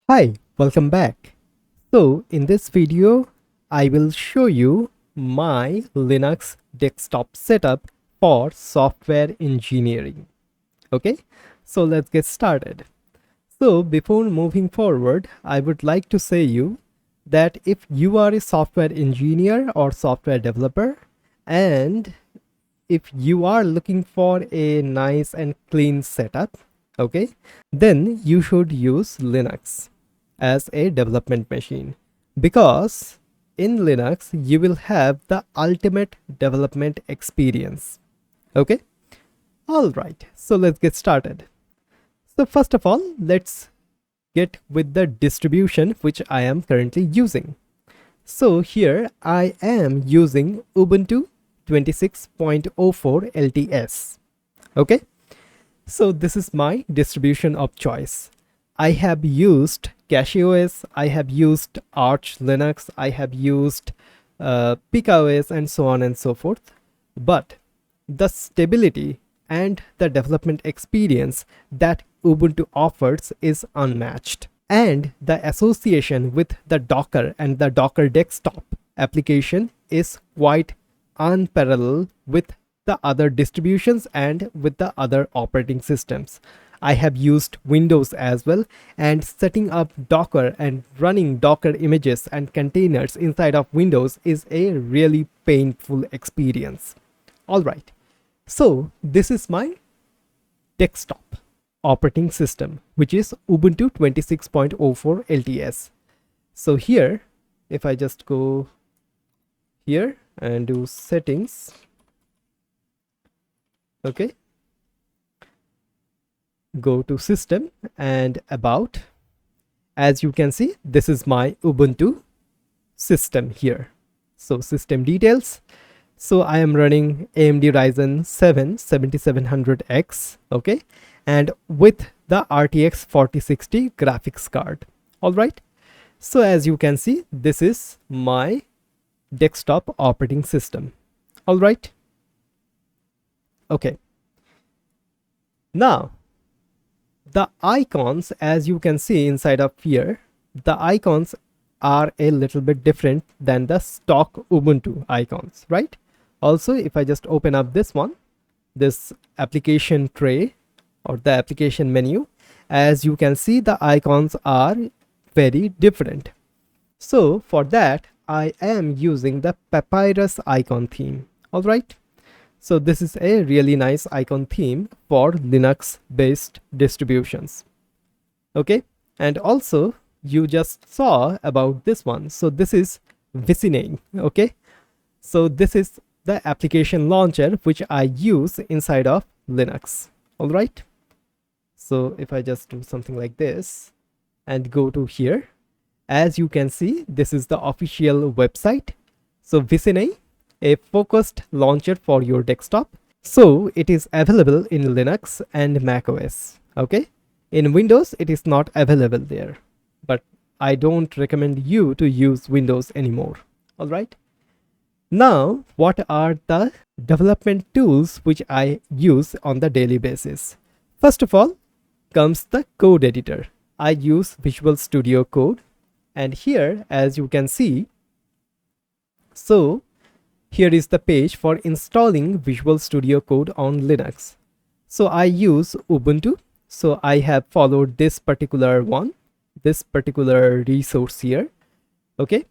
Hi, welcome back. So in this video, I will show you my Linux desktop setup for software engineering. Okay, so let's get started. So before moving forward, I would like to say you that if you are a software engineer or software developer, and if you are looking for a nice and clean setup, okay, then you should use Linux as a development machine, because in Linux you will have the ultimate development experience. Okay, all right, so let's get started. So first of all, let's get with the distribution which I am currently using. So here I am using Ubuntu 26.04 LTS. Okay, so this is my distribution of choice. I have used CachyOS, I have used Arch Linux, I have used PicaOS, and so on and so forth. But the stability and the development experience that Ubuntu offers is unmatched. And the association with the Docker and the Docker desktop application is quite unparalleled with the other distributions and with the other operating systems. I have used Windows as well, and setting up Docker and running Docker images and containers inside of Windows is a really painful experience. Alright, so this is my desktop operating system, which is Ubuntu 26.04 LTS. So here, if I just go here and do settings, okay, go to system and about, as you can see, this is my Ubuntu system here. So system details, so I am running AMD Ryzen 7 7700X, okay, and with the RTX 4060 graphics card. All right, so as you can see, this is my desktop operating system. All right, okay, now the icons, as you can see inside of here, the icons are a little bit different than the stock Ubuntu icons, right? Also, if I just open up this one, this application tray or the application menu, as you can see, the icons are very different. So for that, I am using the Papyrus icon theme. All right, so this is a really nice icon theme for Linux based distributions. Okay, and also you just saw about this one. So this is Vicinane. Okay, so this is the application launcher which I use inside of Linux. All right, so if I just do something like this and go to here, as you can see, this is the official website. So Vicinane, a focused launcher for your desktop. So it is available in Linux and macOS. Okay, in Windows it is not available there, but I don't recommend you to use Windows anymore. All right, now what are the development tools which I use on the daily basis? First of all comes the code editor. I use Visual Studio Code, and here, as you can see, so here is the page for installing Visual Studio Code on Linux. So I use Ubuntu, so I have followed this particular one, this particular resource here. Okay,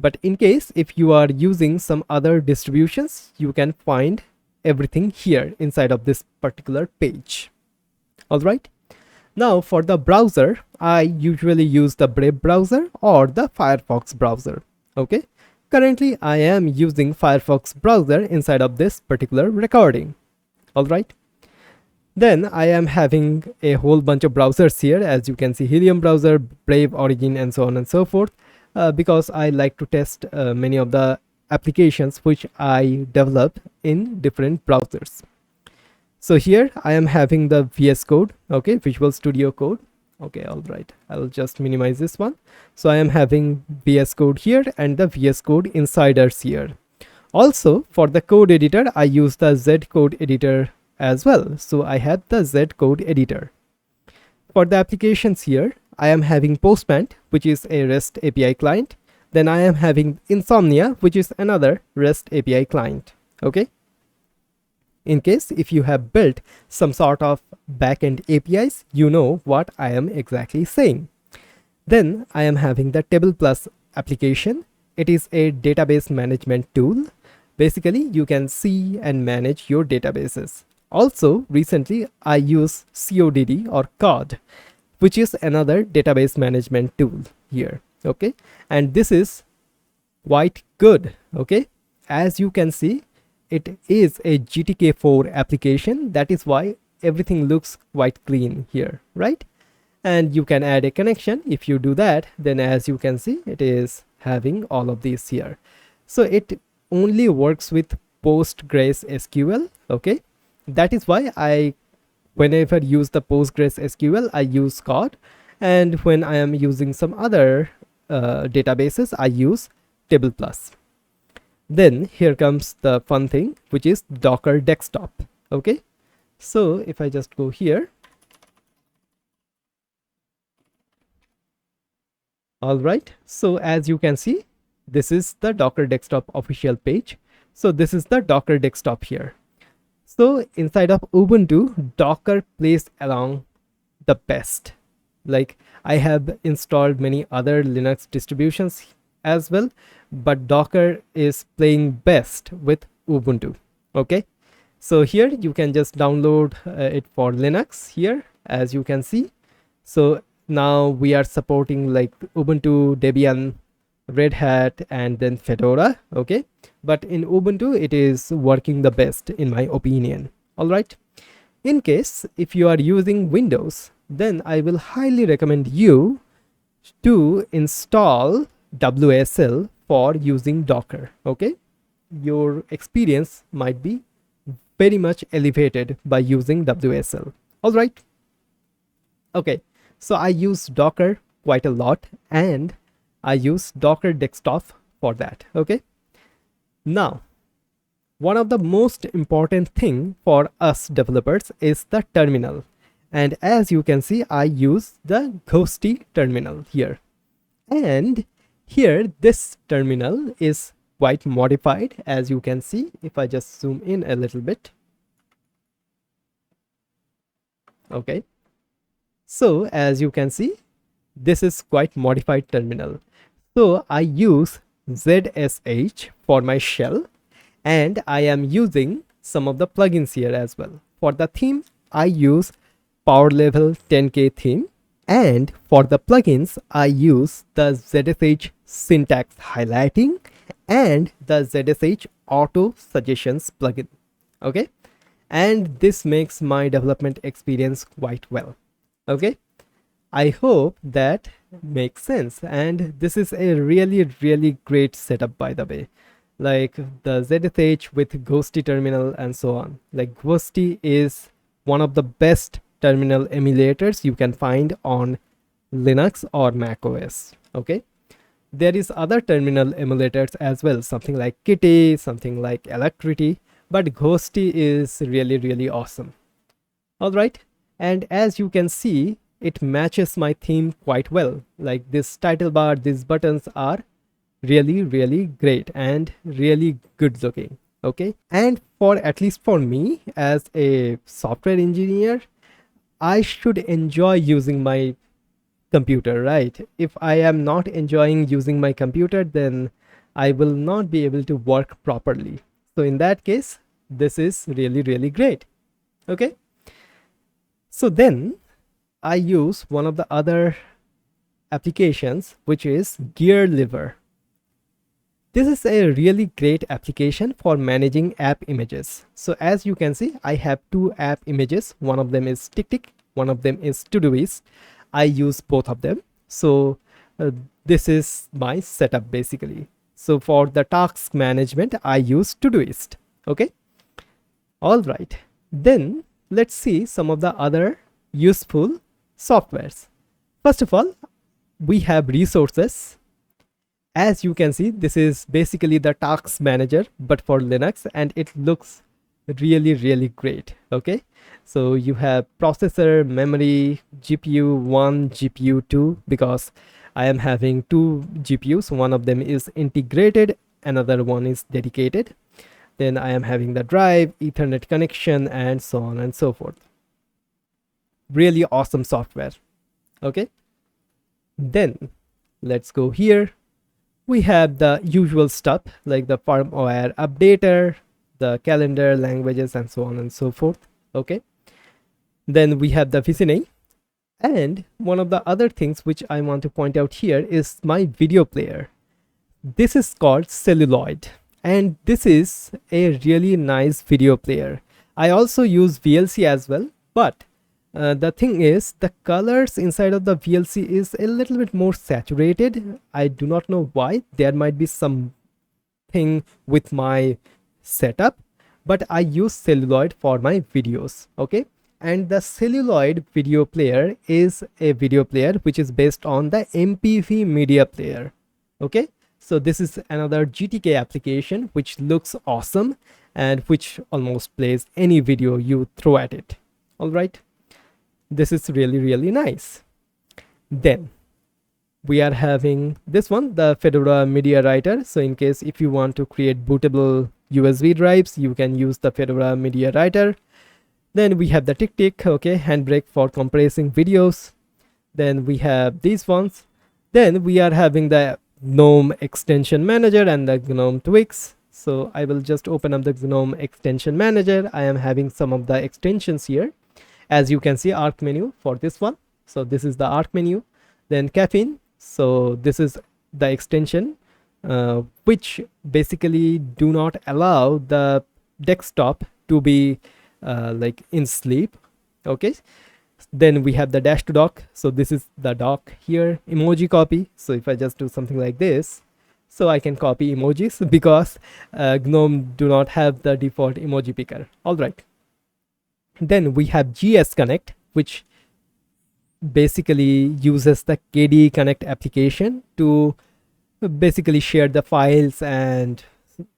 but in case if you are using some other distributions, you can find everything here inside of this particular page. All right, now for the browser, I usually use the Brave browser or the Firefox browser. Okay, currently I am using Firefox browser inside of this particular recording. All right, then I am having a whole bunch of browsers here, as you can see, Helium browser, Brave, Origin, and so on and so forth, because I like to test many of the applications which I develop in different browsers. So here I am having the VS Code, okay, Visual Studio Code. Okay, all right, I'll just minimize this one. So I am having VS Code here and the VS Code insiders here. Also for the code editor, I use the Z code editor as well. So I have the Z code editor. For the applications here, I am having Postman, which is a REST API client. Then I am having Insomnia, which is another REST API client. Okay. In case if you have built some sort of backend APIs, you know what I am exactly saying. Then I am having the Table Plus application. It is a database management tool. Basically, you can see and manage your databases. Also, recently I use CODD or COD, which is another database management tool here. Okay, and this is quite good. Okay, as you can see, it is a GTK4 application. That is why everything looks quite clean here, right? And you can add a connection. If you do that, then as you can see, it is having all of these here. So it only works with PostgreSQL. Okay, that is why I whenever use the PostgreSQL, I use COD, and when I am using some other databases, I use Table Plus. Then here comes the fun thing, which is Docker Desktop. Okay, so if I just go here, all right, so as you can see, this is the Docker Desktop official page. So this is the Docker Desktop here. So inside of Ubuntu, Docker plays along the best. Like, I have installed many other Linux distributions as well, but Docker is playing best with Ubuntu. Okay, so here you can just download it for Linux here, as you can see. So now we are supporting like Ubuntu, Debian, Red Hat, and then Fedora. Okay, but in Ubuntu it is working the best in my opinion. All right, in case if you are using Windows, then I will highly recommend you to install WSL for using Docker. Okay, your experience might be very much elevated by using WSL. All right, okay, so I use Docker quite a lot, and I use Docker Desktop for that. Okay, now one of the most important thing for us developers is the terminal, and as you can see, I use the Ghosty terminal here. And here this terminal is quite modified, as you can see. If I just zoom in a little bit. Okay, so as you can see, this is quite modified terminal. So I use ZSH for my shell, and I am using some of the plugins here as well. For the theme, I use Power Level 10K theme, and for the plugins, I use the ZSH syntax highlighting and the ZSH auto suggestions plugin. Okay, and this makes my development experience quite well. Okay, I hope that makes sense, and this is a really great setup, by the way. Like the ZSH with Ghosty terminal and so on. Like Ghosty is one of the best terminal emulators you can find on Linux or Mac OS. Okay, there is other terminal emulators as well, something like Kitty, something like Electricity, but Ghosty is really awesome. All right, and as you can see, it matches my theme quite well. Like this title bar, these buttons are really great and really good looking. Okay, and for at least for me as a software engineer, I should enjoy using my computer, right? If I am not enjoying using my computer, then I will not be able to work properly. So in that case, this is really great. Okay, so then I use one of the other applications, which is GearLiver. This is a really great application for managing app images. So as you can see, I have two app images. One of them is TickTick, one of them is Todoist. I use both of them. So this is my setup basically. So for the task management, I use Todoist. Okay, all right, then let's see some of the other useful softwares. First of all, we have resources. As you can see, this is basically the task manager but for Linux, and it looks really great. Okay, so you have processor, memory, GPU 1, GPU 2, because I am having two GPUs. One of them is integrated, another one is dedicated. Then I am having the drive, Ethernet connection, and so on and so forth. Really awesome software. Okay, then let's go here. We have the usual stuff like the firmware updater, the calendar, languages, and so on and so forth. Okay, then we have the vicinity. And one of the other things which I want to point out here is my video player. This is called Celluloid, and this is a really nice video player. I also use VLC as well, but the thing is the colors inside of the VLC is a little bit more saturated. I do not know why. There might be something with my setup, but I use Celluloid for my videos. Okay, and the Celluloid video player is a video player which is based on the MPV media player. Okay, so this is another GTK application which looks awesome and which almost plays any video you throw at it. All right, this is really nice. Then we are having this one, the Fedora Media Writer. So in case if you want to create bootable USB drives, you can use the Fedora Media Writer. Then we have the Tick, okay, Handbrake for compressing videos. Then we have these ones. Then we are having the GNOME Extension Manager and the GNOME Tweaks. So I will just open up the GNOME Extension Manager. I am having some of the extensions here. As you can see, Arc menu for this one. So this is the Arc menu. Then Caffeine. So this is the extension which basically do not allow the desktop to be like in sleep. Okay, then we have the dash to dock. So this is the dock here. Emoji copy. So if I just do something like this, so I can copy emojis because GNOME do not have the default emoji picker. All right, then we have GS Connect, which basically uses the KDE Connect application to basically share the files and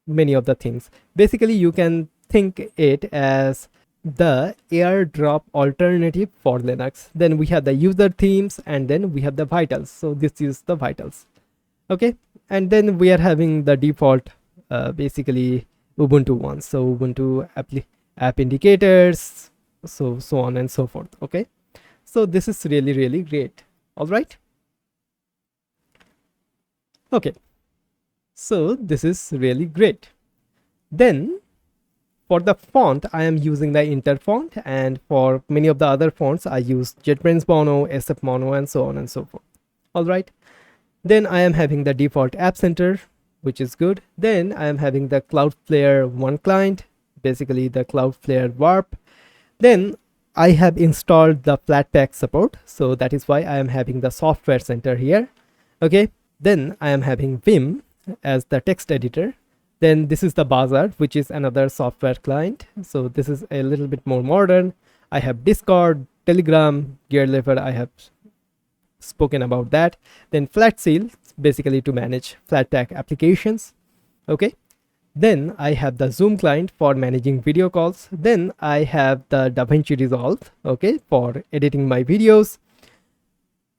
many of the things. Basically you can think it as the AirDrop alternative for Linux. Then we have the user themes, and then we have the vitals. So this is the vitals. Okay, and then we are having the default basically Ubuntu ones. So Ubuntu app indicators, so on and so forth. Okay, so this is really great. All right, okay, so this is really great. Then for the font, I am using the Inter font, and for many of the other fonts, I use JetBrains Mono, SF Mono, and so on and so forth. All right. Then I am having the default App Center, which is good. Then I am having the Cloudflare 1 client, basically the Cloudflare Warp. Then I have installed the Flatpak support, so that is why I am having the Software Center here. Okay. Then I am having Vim as the text editor. Then this is the Bazaar, which is another software client. So this is a little bit more modern. I have Discord, Telegram, GearLever. I have spoken about that. Then Flatsail, basically to manage Flatpak applications. Okay. Then I have the Zoom client for managing video calls. Then I have the DaVinci Resolve, okay, for editing my videos.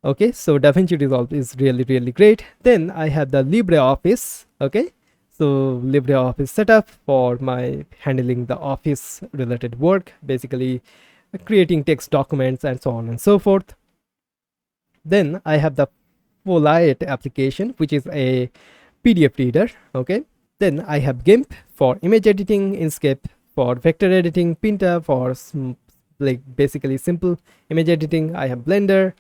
Okay, so DaVinci Resolve is really great. Then I have the LibreOffice, okay. So LibreOffice setup for my handling the office related work, basically creating text documents and so on and so forth. Then I have the Folite application, which is a PDF reader. Okay. Then I have GIMP for image editing, Inkscape for vector editing, Pinta for like basically simple image editing. I have Blender.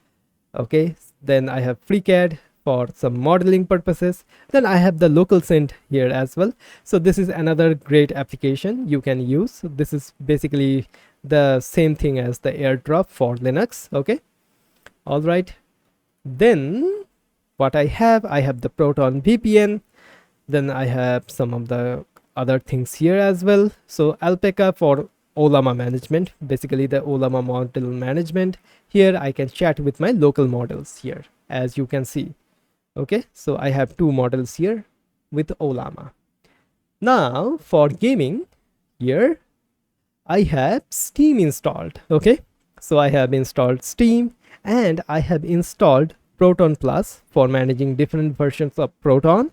Okay. Then I have FreeCAD for some modeling purposes. Then I have the local synth here as well. So this is another great application you can use. This is basically the same thing as the AirDrop for Linux. Okay. All right. Then what I have the Proton VPN. Then I have some of the other things here as well. So Alpaca for Olama management, basically the Olama model management. Here I can chat with my local models here, as you can see. Okay, so I have two models here with Olama. Now for gaming here, I have Steam installed. Okay, so I have installed Steam and I have installed Proton Plus for managing different versions of Proton.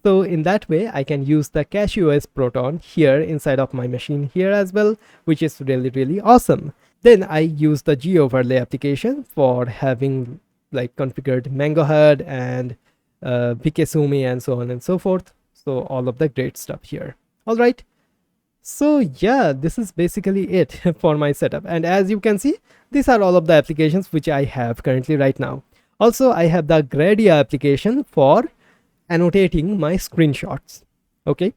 So in that way, I can use the CacheOS Proton here inside of my machine here as well, which is really awesome. Then I use the G-Overlay application for having like configured Mango HUD and Vikesumi and so on and so forth. So all of the great stuff here. All right. So yeah, this is basically it for my setup. And as you can see, these are all of the applications which I have currently right now. Also, I have the Gradia application for annotating my screenshots. Okay.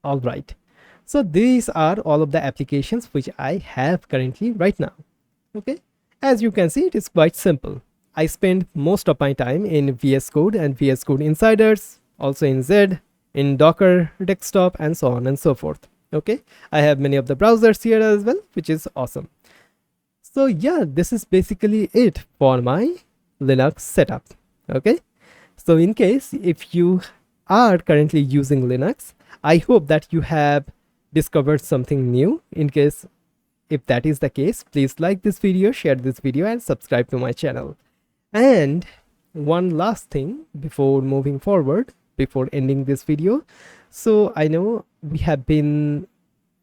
All right. So these are all of the applications which I have currently right now. Okay. As you can see, it is quite simple. I spend most of my time in VS Code and VS Code Insiders, also in Z, in Docker desktop, and so on and so forth. Okay. I have many of the browsers here as well, which is awesome. So yeah, this is basically it for my Linux setup. Okay. So in case if you are currently using Linux, I hope that you have discovered something new. In case if that is the case, please like this video, share this video, and subscribe to my channel. And one last thing before moving forward, before ending this video. So I know we have been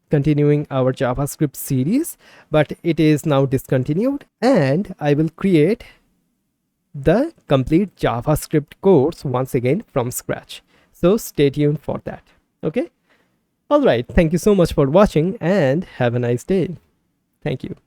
continuing our JavaScript series, but it is now discontinued, and I will create the complete JavaScript course once again from scratch. So stay tuned for that. Okay. All right. Thank you so much for watching and have a nice day. Thank you.